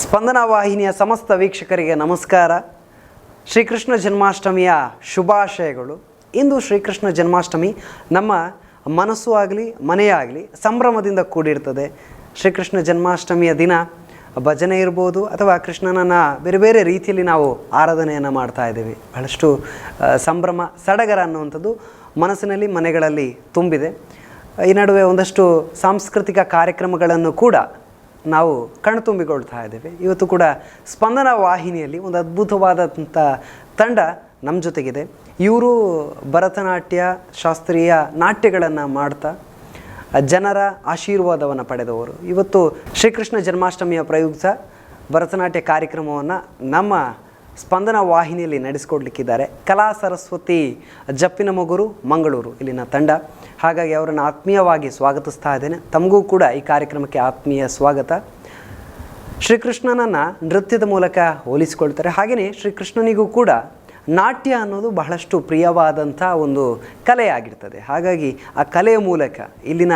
ಸ್ಪಂದನ ವಾಹಿನಿಯ ಸಮಸ್ತ ವೀಕ್ಷಕರಿಗೆ ನಮಸ್ಕಾರ. ಶ್ರೀಕೃಷ್ಣ ಜನ್ಮಾಷ್ಟಮಿಯ ಶುಭಾಶಯಗಳು. ಇಂದು ಶ್ರೀಕೃಷ್ಣ ಜನ್ಮಾಷ್ಟಮಿ ನಮ್ಮ ಮನಸ್ಸು ಆಗಲಿ ಮನೆಯಾಗಲಿ ಸಂಭ್ರಮದಿಂದ ಕೂಡಿರ್ತದೆ. ಶ್ರೀಕೃಷ್ಣ ಜನ್ಮಾಷ್ಟಮಿಯ ದಿನ ಭಜನೆ ಇರ್ಬೋದು ಅಥವಾ ಕೃಷ್ಣನನ್ನು ಬೇರೆ ಬೇರೆ ರೀತಿಯಲ್ಲಿ ನಾವು ಆರಾಧನೆಯನ್ನು ಮಾಡ್ತಾ ಇದ್ದೇವೆ. ಬಹಳಷ್ಟು ಸಂಭ್ರಮ ಸಡಗರ ಅನ್ನುವಂಥದ್ದು ಮನಸ್ಸಿನಲ್ಲಿ ಮನೆಗಳಲ್ಲಿ ತುಂಬಿದೆ. ಈ ನಡುವೆ ಒಂದಷ್ಟು ಸಾಂಸ್ಕೃತಿಕ ಕಾರ್ಯಕ್ರಮಗಳನ್ನು ಕೂಡ ನಾವು ಕಣ್ತುಂಬಿಕೊಳ್ತಾ ಇದ್ದೇವೆ. ಇವತ್ತು ಕೂಡ ಸ್ಪಂದನ ವಾಹಿನಿಯಲ್ಲಿ ಒಂದು ಅದ್ಭುತವಾದಂಥ ತಂಡ ನಮ್ಮ ಜೊತೆಗಿದೆ. ಇವರು ಭರತನಾಟ್ಯ ಶಾಸ್ತ್ರೀಯ ನಾಟ್ಯಗಳನ್ನು ಮಾಡ್ತಾ ಜನರ ಆಶೀರ್ವಾದವನ್ನು ಪಡೆದವರು. ಇವತ್ತು ಶ್ರೀಕೃಷ್ಣ ಜನ್ಮಾಷ್ಟಮಿಯ ಪ್ರಯುಕ್ತ ಭರತನಾಟ್ಯ ಕಾರ್ಯಕ್ರಮವನ್ನು ನಮ್ಮ ಸ್ಪಂದನ ವಾಹಿನಿಯಲ್ಲಿ ನಡೆಸಿಕೊಡ್ಲಿಕ್ಕಿದ್ದಾರೆ ಕಲಾ ಸರಸ್ವತಿ ಜಪ್ಪಿನಮೊಗರು ಮಂಗಳೂರು ಇಲ್ಲಿನ ತಂಡ. ಹಾಗಾಗಿ ಅವರನ್ನು ಆತ್ಮೀಯವಾಗಿ ಸ್ವಾಗತಿಸ್ತಾ ಇದ್ದೇನೆ. ತಮಗೂ ಕೂಡ ಈ ಕಾರ್ಯಕ್ರಮಕ್ಕೆ ಆತ್ಮೀಯ ಸ್ವಾಗತ. ಶ್ರೀಕೃಷ್ಣನನ್ನು ನೃತ್ಯದ ಮೂಲಕ ಹೋಲಿಸಿಕೊಳ್ತಾರೆ. ಹಾಗೆಯೇ ಶ್ರೀಕೃಷ್ಣನಿಗೂ ಕೂಡ ನಾಟ್ಯ ಅನ್ನೋದು ಬಹಳಷ್ಟು ಪ್ರಿಯವಾದಂಥ ಒಂದು ಕಲೆಯಾಗಿರ್ತದೆ. ಹಾಗಾಗಿ ಆ ಕಲೆಯ ಮೂಲಕ ಇಲ್ಲಿನ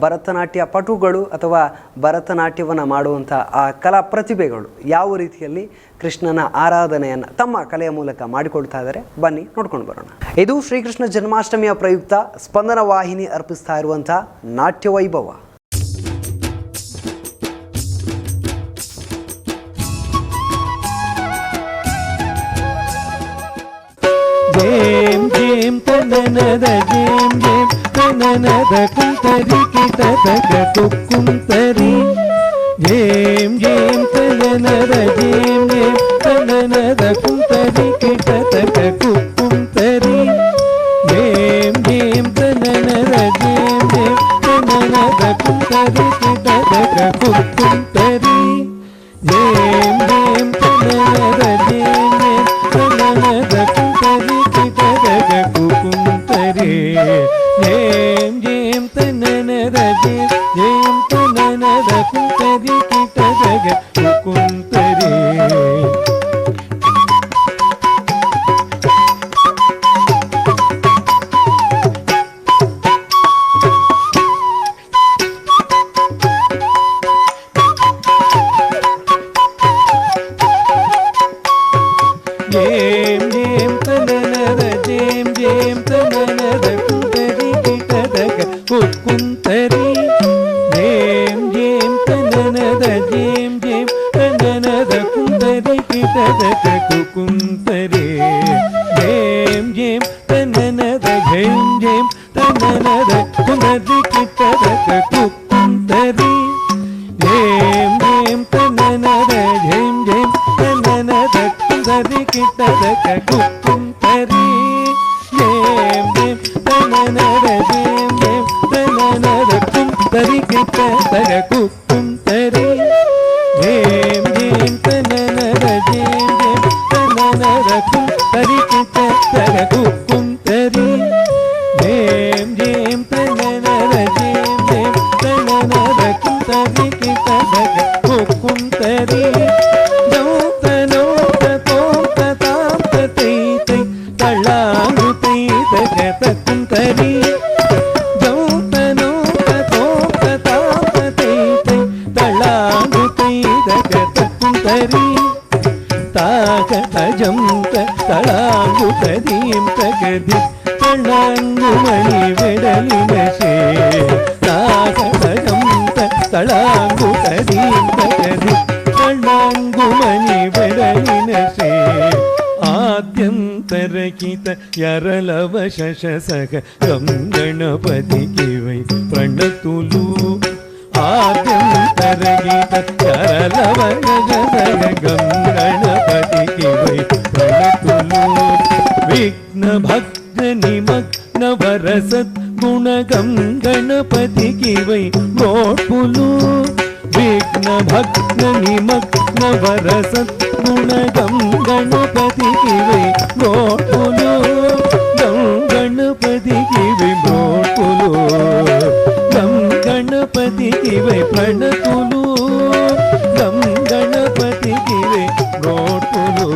ಭರತನಾಟ್ಯ ಪಟುಗಳು ಅಥವಾ ಭರತನಾಟ್ಯವನ್ನು ಮಾಡುವಂಥ ಆ ಕಲಾ ಪ್ರತಿಭೆಗಳು ಯಾವ ರೀತಿಯಲ್ಲಿ ಕೃಷ್ಣನ ಆರಾಧನೆಯನ್ನು ತಮ್ಮ ಕಲೆಯ ಮೂಲಕ ಮಾಡಿಕೊಳ್ತಾ ಇದ್ದಾರೆ, ಬನ್ನಿ ನೋಡ್ಕೊಂಡು ಬರೋಣ. ಇದು ಶ್ರೀಕೃಷ್ಣ ಜನ್ಮಾಷ್ಟಮಿಯ ಪ್ರಯುಕ್ತ ಸ್ಪಂದನ ವಾಹಿನಿ ಅರ್ಪಿಸ್ತಾ ಇರುವಂಥ ನಾಟ್ಯ ವೈಭವ. ಜೇಂ ಜೇಂ ತನನದ ಜೇಂ ಜೇಂ ತನನದ ಕುಂತರಿ ಕಿಟತಕ ಕುಕ್ಕುಂತರಿ ಜೇಂ ಜೇಂ ತನನದ ಜೇಂ ಜೇಂ ತನನದ ಕುಂತರಿ ಕಿಟತಕ ಕುಕ್ಕುಂತರಿ ಜೇಂ ಜೇಂ ತನನದ ಜೇಂ ಜೇಂ ತನನದ ಕುಂತರಿ ಕಿಟತಕ ಕುಕ್ಕುಂತರಿ ಜೇಂ ಜೇಂ ತನನದ ಜೇಂ ಜೇಂ ತನನದ ಕುಂತರಿ ಕುಕುಂತರಿ ಜೇಂ ಜೇಂ ತನನದ ಜೇಂ ಜೇಂ ತನನದ ಕುಂತರಿ ಕಿಟದಗ ಕುಕುಂತರಿ ಜೇಂ ಜೇಂ ತನನದ ಜೇಂ ಜೇಂ ತನನದ ಕುಂತರಿ ಕಿಟದಗ ಕುಕ್ಕುಂತರಿ ಜೇಂ ಜೇಂ ತನನದ ಜೇಂ ಜೇಂ ತನನದ ಕುಂತರಿ ಕಿಟದಗ ಕುಕ್ಕುಂತರಿ ಜೇಂ ಜೇಂ ತನನದ ಜೇಂ ಜೇಂ ತನನದ ಕುಂತರಿ ಕಿಟದಗ ಕುಕ್ಕುಂತರಿ ಜೇಂ ಜೇಂ ತನನದ ಜೇಂ ಜೇಂ ತನನದ ಕುಂತರಿ ಕಿಟದಗ ಕುಕ್ಕುಂತರಿ ಜೇಂ ಜೇಂ ತನನದ ಜೇಂ ಜೇಂ ತನನದ ಕುಂತರಿ ಕಿಟದಗ ಕುಕ್ಕುಂತರಿ ಜೇಂ ಜೇಂ ತನನದ ಜೇಂ ಜೇಂ ತನನದ ಕುಂತರಿ ಕಿಟದಗ ಕುಕ್ಕುಂತರಿ ಜೇಂ ಜೇಂ ತನನದ ಜೇಂ ಜೇಂ ತನನದ ಕುಂತರಿ ಕಿಟದಗ ಕುಕ್ಕುಂತರಿ ಕುಂತರಿ ಕುಂತರಿ ತಾಕ ಜಂತ ತಳಾಂಗು ಕದೀಂ ತಗದಿ ತಳಾಂಗು ಮಣಿ ಬೆಡಲಿನ ಶೇ ತಾಕ ಜಂತ ತಳಾಂಗು ಕದೀಂ ತಗದಿ ತಳಾಂಗು ಮಣಿ ಬೆಡಲಿನ ಶೇ ಆದ್ಯಂತರಕಿತ ಯರಲವ ಶಶಸಕ ಗಂ ಗಣಪತಿಗೆ ವೈ ಪ್ರಣತುಲು ಆದ್ಯಂತರಕಿತ ಯರಲವ ಶಶಸಕ ಗಂ ಗಣಪತಿಗೆ ವೈ ಪ್ರಣತುಲು ವಿಘ್ನ ಭಕ್ತ ನಿಮಗ್ನ ವರಸತ್ ಗುಣ ಗಂ ಗಣಪತಿಗೆ ವೈ ಗೋಪುಲು ವಿಘ್ನ ಭಕ್ತ ನಿಮಗ್ನ ವರಸತ್ ಗುಣ ಗಂ ಗಣಪತಿಗೆ ವೈ ಗೋಪುಲು ಗಂ ಗಣಪತಿಗೆ ವೈ ಗೋಪುಲು ಗಂ ಗಣಪತಿಗೆ ವೈ ಪ್ರಣತುಲು ಗಂ ಗಣಪತಿಗೆ ವೈ ಗೋಪುಲು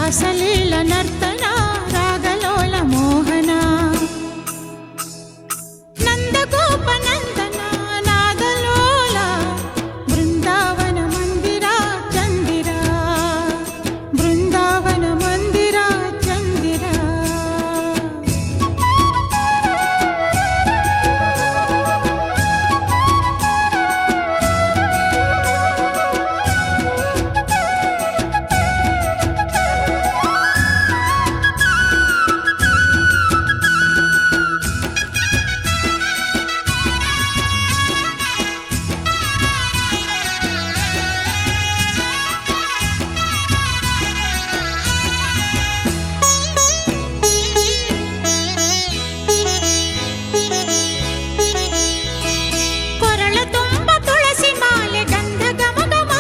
ರಾಸಲೀಲ ನರ್ತನ ರಾಗಲೋಲ ಮೋಹನ ನಂದಗೋಪ ನಂದನ ನಾದಲೋಲ ಬೃಂದಾವನ ಮಂದಿರ ಚಂದಿರ ಬೃಂದಾವನ ಮಂದಿರ ಚಂದಿರ ಕೊರಳ ತುಂಬ ತುಳಸಿ ಮಾಲೆ ಗಂಧ ಘಮ ಘಮ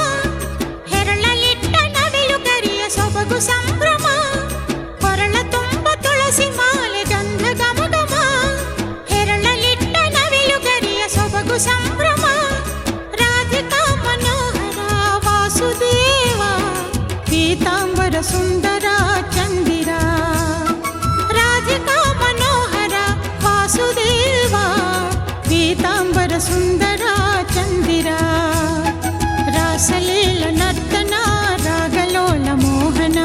ಹೆರಳಲಿಟ್ಟ ನವಿಲು ಕರಿಯ ಸೊಬಗು ಸಂಭ್ರಮ ಕೊರಳ ತುಂಬ ತುಳಸಿ ಮಾಲೆ ಗಂಧ ಘಮ ಘಮ ಹೆರಳಲಿಟ್ಟ ನವಿಲು ಕರಿಯ ಸೊಬಗು ಸಂಭ್ರಮ ರಾಧಿಕಾ ಮನೋಹರ ವಾಸುದೇವ ಪೀತಾಂಬರ ಸುಂದರ ಚಂದಿರ ರಾಧಿಕಾ ಮನೋಹರ ವಾಸುದೇವ ಪೀತಾಂಬರ ಸುಂದರ ಚಂದಿರ ರಾಸಲೀಲ ನರ್ತನ ರಾಗಲೋಲ ಮೋಹನ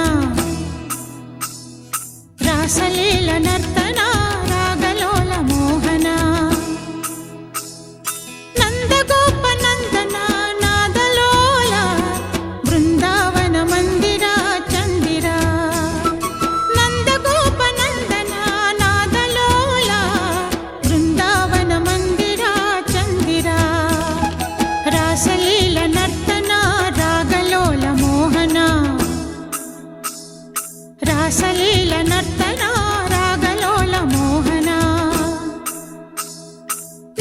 ರಾಸಲೀಲ ನರ್ತನ ರಾಗಲೋಲ ಮೋಹನ ನಂದಗೋಪ ನಂದನ ನಾದಲೋಲ ಬೃಂದಾವನ ಮಂದಿರ ಚಂದಿರ ನಂದಗೋಪ ನಂದನ ನಾದಲೋಲ ಬೃಂದಾವನ ಮಂದಿರ ಚಂದಿರ ರಾಸಲೀಲ ನರ್ತನ ರಾಗಲೋಲ ಮೋಹನ ರಾಸಲೀಲ ನರ್ತನ ರಾಗಲೋಲ ಮೋಹನ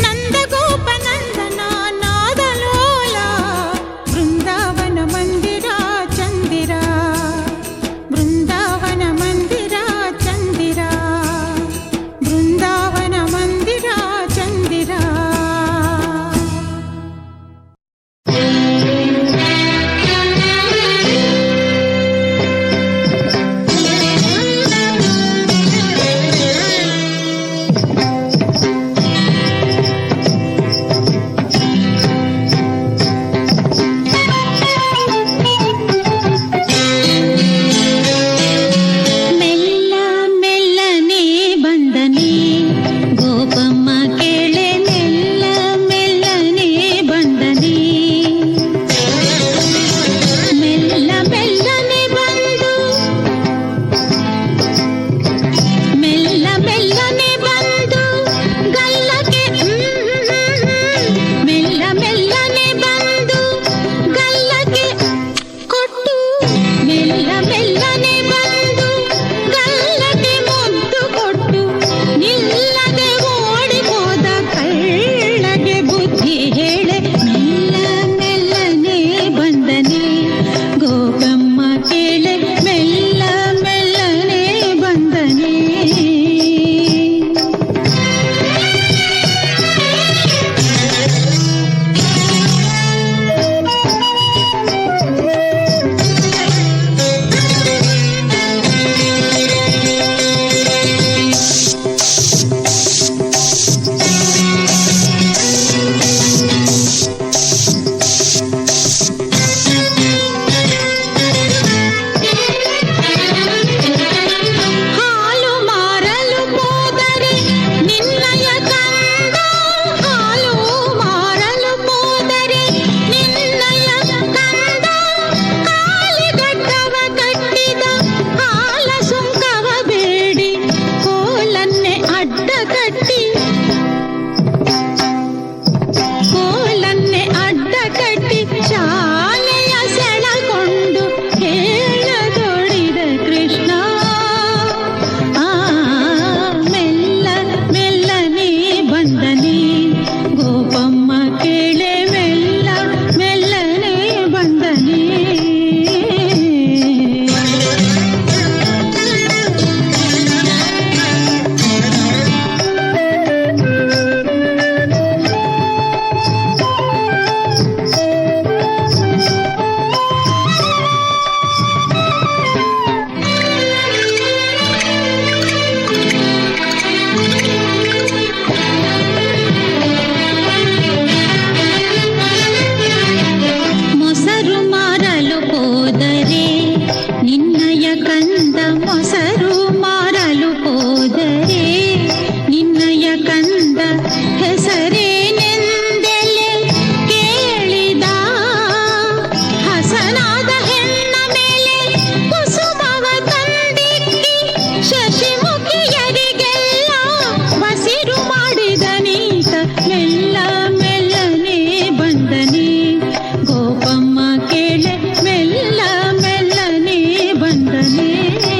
ನಂದಗೋಪ ನಂದನ ನಾದಲೋಲ ಬೃಂದಾವನ ಮಂದಿರ ಚಂದಿರ ಬೃಂದಾವನ ಮಂದಿರ ಚಂದಿರ ಬೃಂದಾವನ ಮಂದಿರ ಚಂದಿರ ಬಂದನೆ.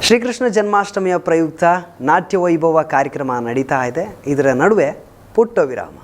ಶ್ರೀಕೃಷ್ಣ ಜನ್ಮಾಷ್ಟಮಿಯ ಪ್ರಯುಕ್ತ ನಾಟ್ಯ ವೈಭವ ಕಾರ್ಯಕ್ರಮ ನಡೀತಾ ಇದೆ. ಇದರ ನಡುವೆ ಪುಟ್ಟ ವಿರಾಮ.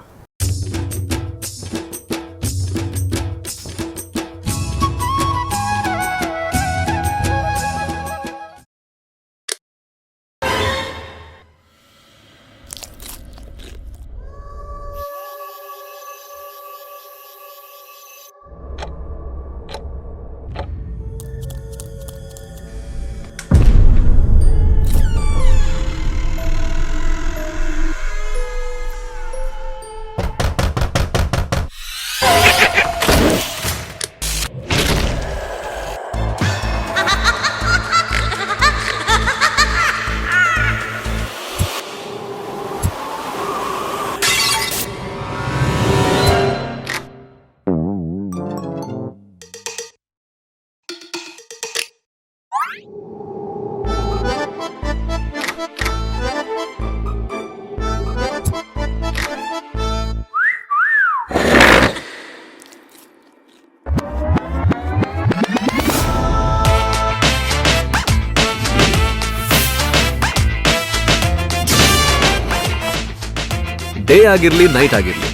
ಡೇ ಆಗಿರ್ಲಿ ನೈಟ್ ಆಗಿರ್ಲಿ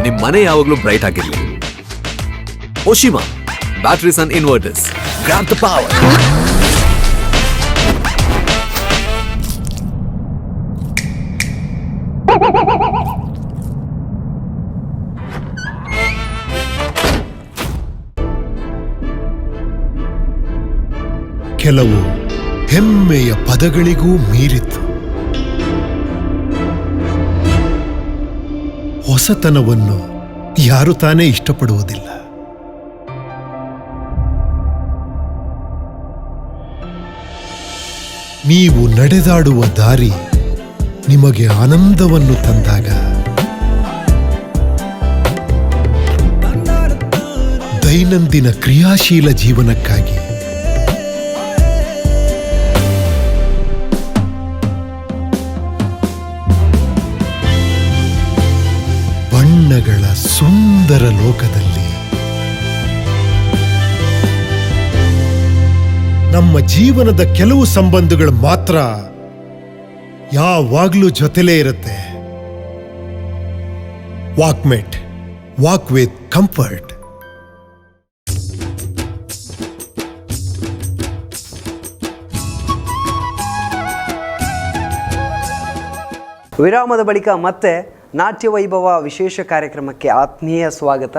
ನಿಮ್ ಮನೆ ಯಾವಾಗ್ಲೂ ಬ್ರೈಟ್ ಆಗಿರ್ಲಿ. Oshima batteries and inverters, grab the power. ಕೆಲವು ಹೆಮ್ಮೆಯ ಪದಗಳಿಗೂ ಮೀರಿತು. ಹೊಸತನವನ್ನು ಯಾರು ತಾನೇ ಇಷ್ಟಪಡುವುದಿಲ್ಲ. ನೀವು ನಡೆದಾಡುವ ದಾರಿ ನಿಮಗೆ ಆನಂದವನ್ನು ತಂದಾಗ, ದೈನಂದಿನ ಕ್ರಿಯಾಶೀಲ ಜೀವನಕ್ಕಾಗಿ ಬಣ್ಣಗಳ ಸುಂದರ ಲೋಕದಲ್ಲಿ ನಮ್ಮ ಜೀವನದ ಕೆಲವು ಸಂಬಂಧಗಳು ಮಾತ್ರ ಯಾವಾಗ್ಲೂ ಜೊತೆಲೇ ಇರುತ್ತೆ. Walkmate, walk with comfort. ವಿರಾಮದ ಬಳಿಕ ಮತ್ತೆ ನಾಟ್ಯ ವೈಭವ ವಿಶೇಷ ಕಾರ್ಯಕ್ರಮಕ್ಕೆ ಆತ್ಮೀಯ ಸ್ವಾಗತ.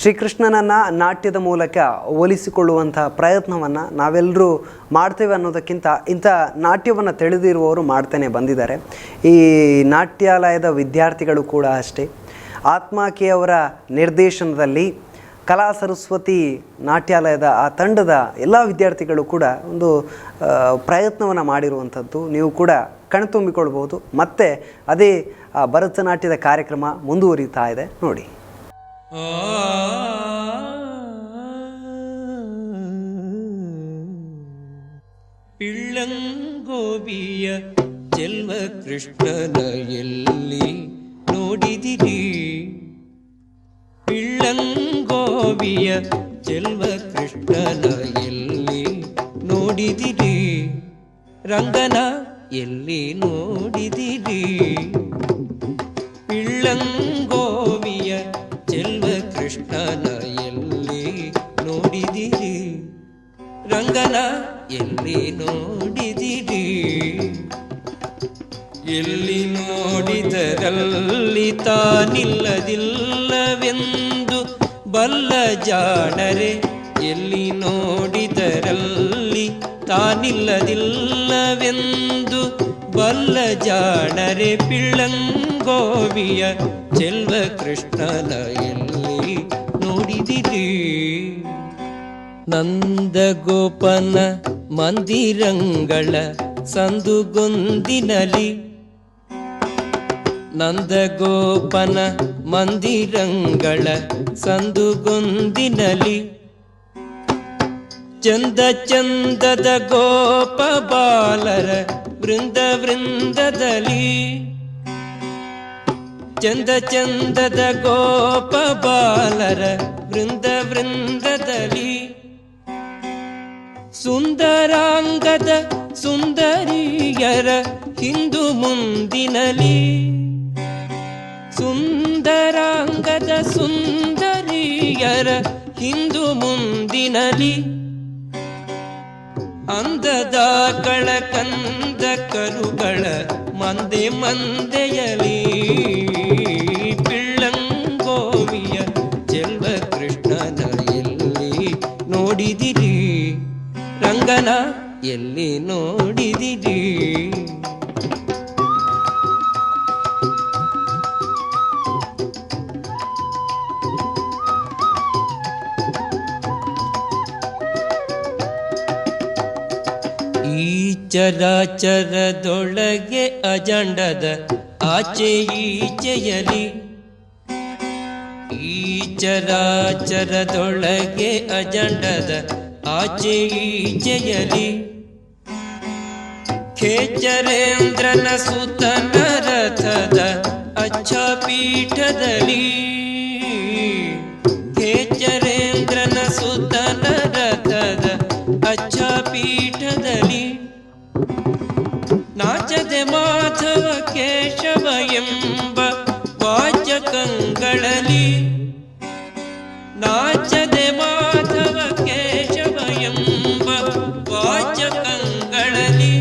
ಶ್ರೀಕೃಷ್ಣನನ್ನು ನಾಟ್ಯದ ಮೂಲಕ ಹೋಲಿಸಿಕೊಳ್ಳುವಂಥ ಪ್ರಯತ್ನವನ್ನು ನಾವೆಲ್ಲರೂ ಮಾಡ್ತೇವೆ ಅನ್ನೋದಕ್ಕಿಂತ ಇಂಥ ನಾಟ್ಯವನ್ನು ತಿಳಿದಿರುವವರು ಮಾಡ್ತಾನೆ ಬಂದಿದ್ದಾರೆ. ಈ ನಾಟ್ಯಾಲಯದ ವಿದ್ಯಾರ್ಥಿಗಳು ಕೂಡ ಅಷ್ಟೇ. ಆತ್ಮಾಕೆಯವರ ನಿರ್ದೇಶನದಲ್ಲಿ ಕಲಾ ಸರಸ್ವತಿ ನಾಟ್ಯಾಲಯದ ಆ ತಂಡದ ಎಲ್ಲ ವಿದ್ಯಾರ್ಥಿಗಳು ಕೂಡ ಒಂದು ಪ್ರಯತ್ನವನ್ನು ಮಾಡಿರುವಂಥದ್ದು ನೀವು ಕೂಡ ಕಣ್ತುಂಬಿಕೊಳ್ಬೋದು. ಮತ್ತು ಅದೇ ಭರತನಾಟ್ಯದ ಕಾರ್ಯಕ್ರಮ ಮುಂದುವರಿತಾ ಇದೆ ನೋಡಿ. ಪಿಳ್ಳಂಗೋವಿಯ ಚೆಲ್ವ ಕೃಷ್ಣನ ಎಲ್ಲಿ ನೋಡಿದಿರಿ? ಪಿಳ್ಳಂಗೋವಿಯ ಚೆಲ್ವ ಕೃಷ್ಣನ ಎಲ್ಲಿ ನೋಡಿದಿರಿ? ರಂಗನ ಎಲ್ಲಿ ನೋಡಿದಿರಿ? ಪಿಳ್ಳಂಗೋವಿಯ ಚೆಲ್ವ ಕೃಷ್ಣನ ಎಲ್ಲಿ ನೋಡಿದಿರಿ? ರಂಗನ ಎಲ್ಲಿ ನೋಡಿದಿರಿ? ಎಲ್ಲಿ ನೋಡಿದರಲ್ಲಿ ತಾನಿಲ್ಲದಿಲ್ಲವೆಂದು ಬಲ್ಲ ಜಾಣರೆ, ಎಲ್ಲಿ ನೋಡಿದರಲ್ಲಿ ತಾನಿಲ್ಲದಿಲ್ಲವೆಂದು ಬಲ್ಲ ಜಾಣರೆ, ಪಿಳ್ಳಂಗೋವಿಯ ಚೆಲ್ವ ಕೃಷ್ಣನ ಎಲ್ಲಿ ನೋಡಿದಿರಿ? ನಂದಗೋಪನ ಮಂದಿರಂಗಳ ಸಂದುಗೊಂದಿನಲಿ, ನಂದಗೋಪನ ಮಂದಿರಂಗಳ ಸಂದುಗೊಂದಿನಲಿ, ಚಂದ ಚಂದದ ಗೋಪ ಬಾಲರ ವೃಂದ ವೃಂದದಲ್ಲಿ, ಚಂದ ಚಂದದ ಗೋಪ ಬಾಲರ ವೃಂದ ವೃಂದದಲ್ಲಿ, ಸುಂದರಾಂಗದ ಸುಂದರಿಯರ ಹಿಂದು ಮುಂದಿನಲಿ, ಸುಂದರಾಂಗದ ಸುಂದರಿಯರ ಹಿಂದು ಮುಂದಿನಲಿ, ಅಂದದ ಕಳಕಂದ ಕರುಗಳ ಮಂದೆ ಮಂದೆಯಲಿ, ಪಿಳ್ಳಂಗೋವಿಯ ಚೆಲ್ವ ಕೃಷ್ಣನ ಎಲ್ಲಿ ನೋಡಿದಿರಿ? ರಂಗನ ಎಲ್ಲಿ ನೋಡಿದಿರಿ? ಈ ಚರಾಚರದೊಳಗೆ ಅಜಂಡದ ಆಚೆ ಈಚೆಯಲಿ, ಈ ಚರಾಚರದೊಳಗೆ ಅಜಂಡದ ಆಚೆ ಈಚೆಯಲಿ, ಖೇಚರೇಂದ್ರನ ಸುತನ ರಥದ ಅಚ್ಚ ಪೀಠದಲ್ಲಿ, ಖೇಚರೇಂದ್ರನ ಸುತನ ರಥದ ಅಚ್ಚ ಪೀಠದಲ್ಲಿ, ನಾಚದೆ ಮಾಧವ ಕೇಶವ ಎಂಬ ವಾಚಕಂಗಳಲ್ಲಿ, ನಾಚದೆ ಮಾಧವ ಕೇಶವ ಎಂಬ ವಾಚಕಂಗಳಲ್ಲಿ,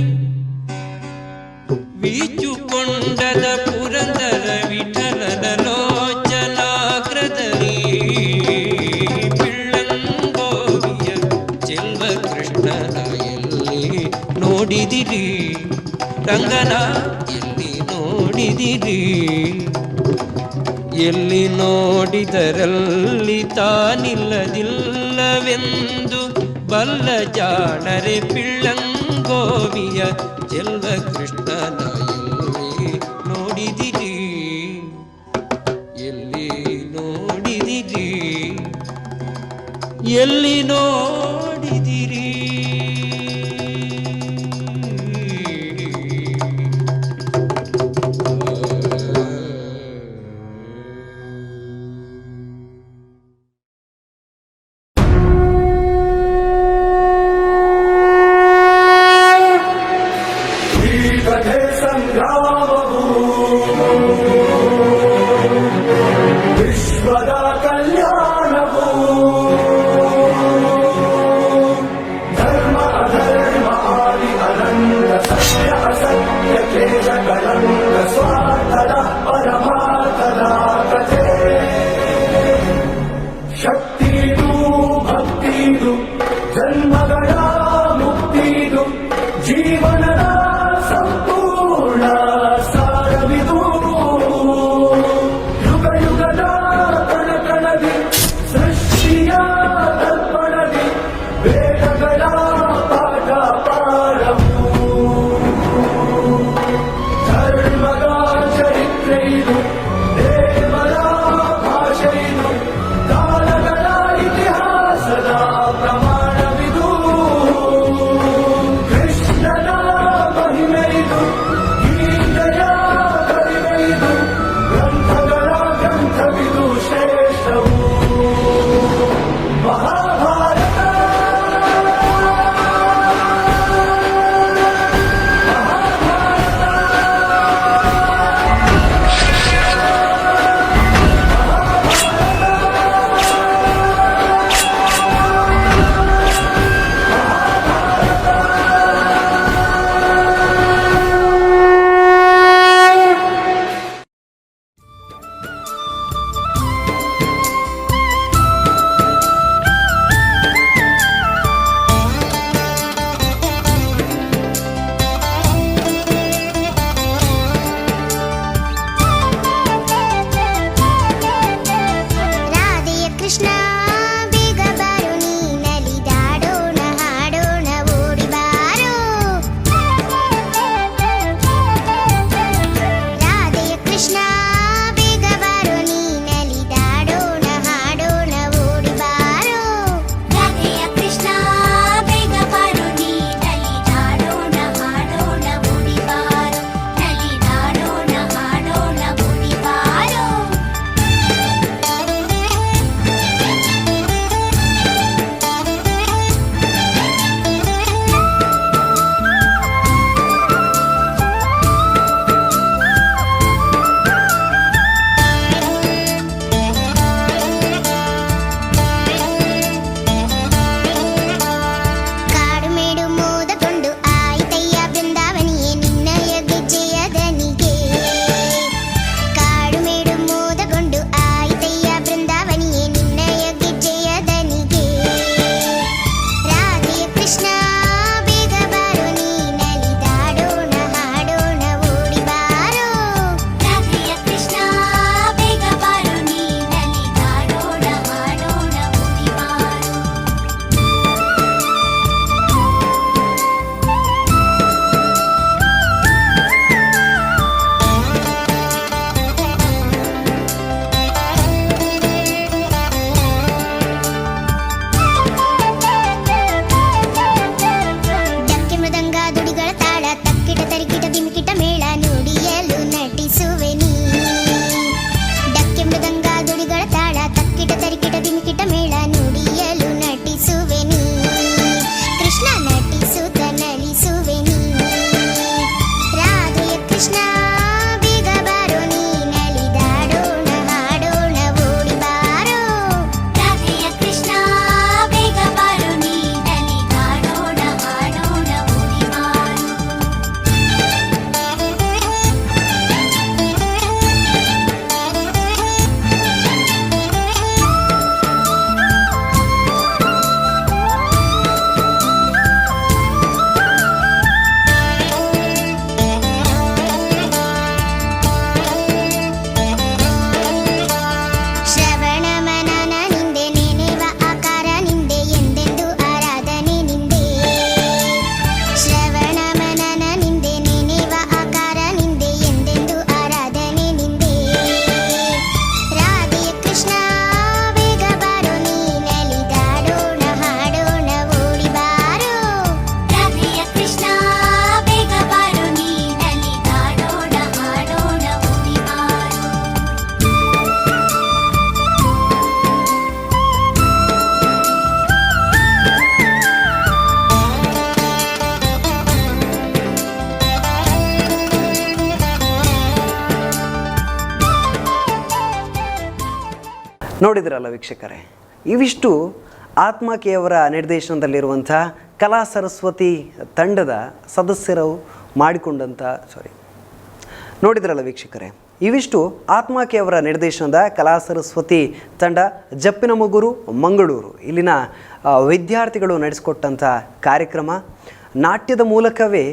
ವೀಚುಕೊಂಡದ ಪುರಂದರ ವಿಠಲನ ಲೋಚನಾಗ್ರದಲ್ಲಿ, ಪಿಳ್ಳಂಗೋವಿಯ ಚೆಲ್ವ ಕೃಷ್ಣನ ಎಲ್ಲಿ ನೋಡಿದಿರಿ? ರಂಗನ ಎಲ್ಲಿ ನೋಡಿದಿರಿ? ಎಲ್ಲಿ ನೋಡಿದರಲ್ಲಿ ತಾನಿಲ್ಲದಿಲ್ಲವೆಂದು ಬಲ್ಲ ಜಾಣರೆ, ಪಿಳ್ಳಂಗೋವಿಯ ಚೆಲ್ವ ಕೃಷ್ಣನ ಎಲ್ಲಿ ನೋಡಿದಿರಿ? ಎಲ್ಲಿ ನೋಡಿದಿರಿ? ಎಲ್ಲಿ ನೋಡಿದಿರಿ? ಧರ್ಮದ ನೋಡಿದ್ರಲ್ಲ ವೀಕ್ಷಕರೇ, ಇವಿಷ್ಟು ಆತ್ಮಕೆಯವರ ನಿರ್ದೇಶನದಲ್ಲಿರುವಂಥ ಕಲಾ ಸರಸ್ವತಿ ತಂಡದ ಸದಸ್ಯರು ನೋಡಿದ್ರಲ್ಲ ವೀಕ್ಷಕರೇ, ಇವಿಷ್ಟು ಆತ್ಮಕೆಯವರ ನಿರ್ದೇಶನದ ಕಲಾ ಸರಸ್ವತಿ ತಂಡ ಜಪ್ಪಿನಮಗೂರು ಮಂಗಳೂರು ಇಲ್ಲಿನ ವಿದ್ಯಾರ್ಥಿಗಳು ನಡೆಸಿಕೊಟ್ಟಂಥ ಕಾರ್ಯಕ್ರಮ. ನಾಟ್ಯದ ಮೂಲಕವೇ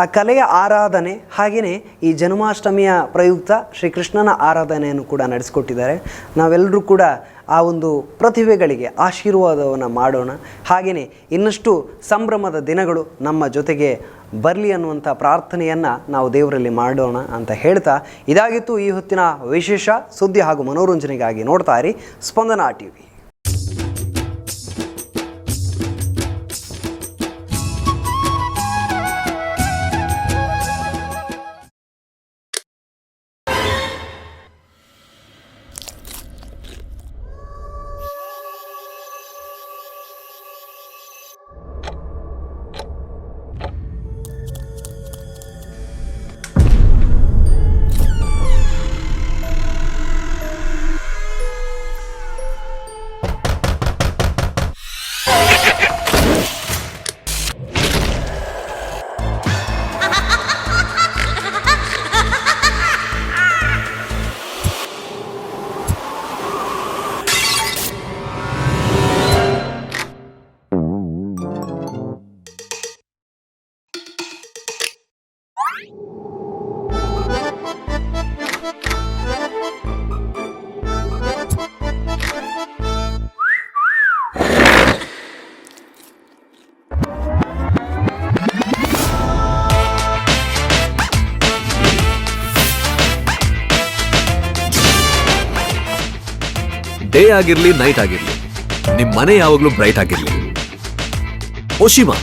ಆ ಕಲೆಯ ಆರಾಧನೆ, ಹಾಗೆಯೇ ಈ ಜನ್ಮಾಷ್ಟಮಿಯ ಪ್ರಯುಕ್ತ ಶ್ರೀಕೃಷ್ಣನ ಆರಾಧನೆಯನ್ನು ಕೂಡ ನಡೆಸಿಕೊಟ್ಟಿದ್ದಾರೆ. ನಾವೆಲ್ಲರೂ ಕೂಡ ಆ ಒಂದು ಪ್ರತಿಭೆಗಳಿಗೆ ಆಶೀರ್ವಾದವನ್ನು ಮಾಡೋಣ. ಹಾಗೆಯೇ ಇನ್ನಷ್ಟು ಸಂಭ್ರಮದ ದಿನಗಳು ನಮ್ಮ ಜೊತೆಗೆ ಬರಲಿ ಅನ್ನುವಂಥ ಪ್ರಾರ್ಥನೆಯನ್ನು ನಾವು ದೇವರಲ್ಲಿ ಮಾಡೋಣ ಅಂತ ಹೇಳ್ತಾ, ಇದಾಗಿತ್ತು ಈ ಹೊತ್ತಿನ ವಿಶೇಷ ಸುದ್ದಿ ಹಾಗೂ ಮನೋರಂಜನೆಗಾಗಿ ನೋಡ್ತಾ ಇರಿ ಸ್ಪಂದನ ಟಿವಿ. ಡೇ ಆಗಿರ್ಲಿ ನೈಟ್ ಆಗಿರ್ಲಿ, ನಿಮ್ ಮನೆ ಯಾವಾಗ್ಲೂ ಬ್ರೈಟ್ ಆಗಿರ್ಲಿ. Oshima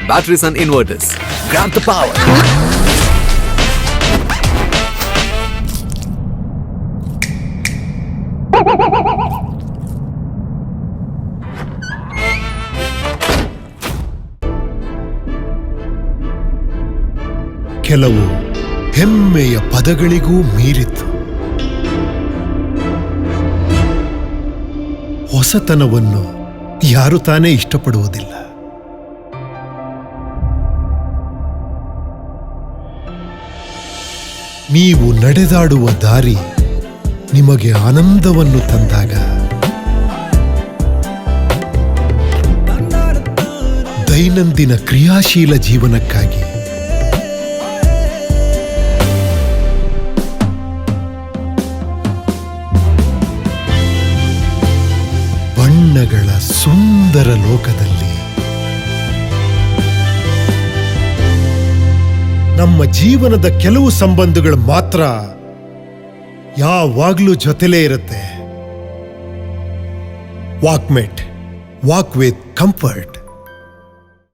batteries and inverters, grab the power. ಕೆಲವು ಹೆಮ್ಮೆಯ ಪದಗಳಿಗೂ ಮೀರಿತು. ಹೊಸತನವನ್ನು ಯಾರು ತಾನೇ ಇಷ್ಟಪಡುವುದಿಲ್ಲ. ನೀವು ನಡೆದಾಡುವ ದಾರಿ ನಿಮಗೆ ಆನಂದವನ್ನು ತಂದಾಗ, ದೈನಂದಿನ ಕ್ರಿಯಾಶೀಲ ಜೀವನಕ್ಕಾಗಿ ಬಣ್ಣಗಳ ಸುಂದರ ಲೋಕದಲ್ಲಿ ನಮ್ಮ ಜೀವನದ ಕೆಲವು ಸಂಬಂಧಗಳು ಮಾತ್ರ ಯಾವಾಗ್ಲೂ ಜೊತೆಲೇ ಇರುತ್ತೆ. Walkmate, walk with comfort.